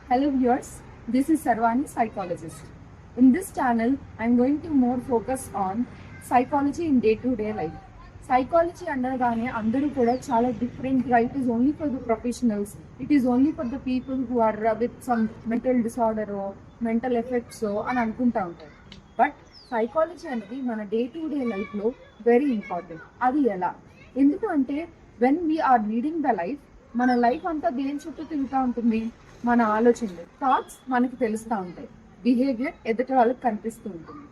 Hello viewers, this is Sarvani, psychologist. In this channel, I am going to more focus on psychology in day-to-day life. Psychology అనగానే అందరూ కూడా చాలా డిఫరెంట్గా it is only for the professionals, it is only for the people who are with some mental disorder mental effects అని అనుకుంటా ఉంటారు. But psychology అనేది మన డే-టు-డే లైఫ్లో వెరీ ఇంపార్టెంట్. అది ఎలా? ఎందుకు అంటే when we are leading the life, మన లైఫ్ అంతా దేని చుట్టూ తిరుగుతూ ఉంటుంది. మన ఆలోచనలు, థాట్స్ మనకి తెలుస్తూ ఉంటాయి, బిహేవియర్ ఎదుటి వాళ్ళకి కనిపిస్తూ ఉంటుంది,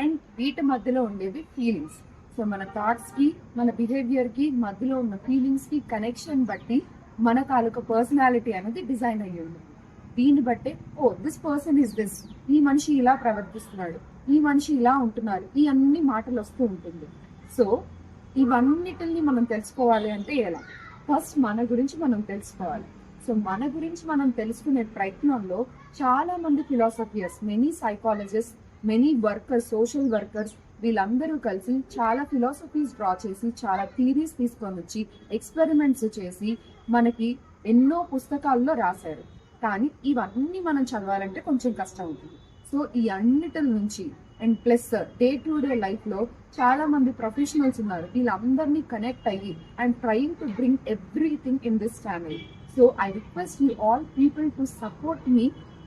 అండ్ వీటి మధ్యలో ఉండేవి ఫీలింగ్స్. సో మన థాట్స్కి మన బిహేవియర్కి మధ్యలో ఉన్న ఫీలింగ్స్కి కనెక్షన్ బట్టి మన తాలూకా పర్సనాలిటీ అనేది డిజైన్ అయ్యి ఉంది. దీన్ని బట్టే దిస్ పర్సన్ ఇస్ దిస్, ఈ మనిషి ఇలా ప్రవర్తిస్తున్నాడు, ఈ మనిషి ఇలా ఉంటున్నారు, ఈ అన్ని మాటలు వస్తూ ఉంటుంది. సో ఇవన్నిటిని మనం తెలుసుకోవాలి అంటే ఎలా? ఫస్ట్ మన గురించి మనం తెలుసుకోవాలి. సో మన గురించి మనం తెలుసుకునే ప్రయత్నంలో చాలా మంది philosophers, many psychologist, many workers, social workers వీళ్ళందరూ కలిసి చాలా ఫిలాసఫీస్ డ్రా చేసి, చాలా థీరీస్ తీసుకొని వచ్చి ఎక్స్పెరిమెంట్స్ చేసి మనకి ఎన్నో పుస్తకాల్లో రాశారు. కానీ ఇవన్నీ మనం చదవాలంటే కొంచెం కష్టం అవుతుంది. సో ఈ అన్నిటి నుంచి అండ్ ప్లస్ డే-టు-డే లైఫ్లో చాలా మంది ప్రొఫెషనల్స్ ఉన్నారు. వీళ్ళందరినీ కనెక్ట్ అయ్యి and trying to bring everything in this channel. So I request you all people to support me,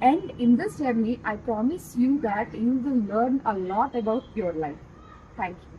and in this journey I promise you that you will learn a lot about your life. Thank you.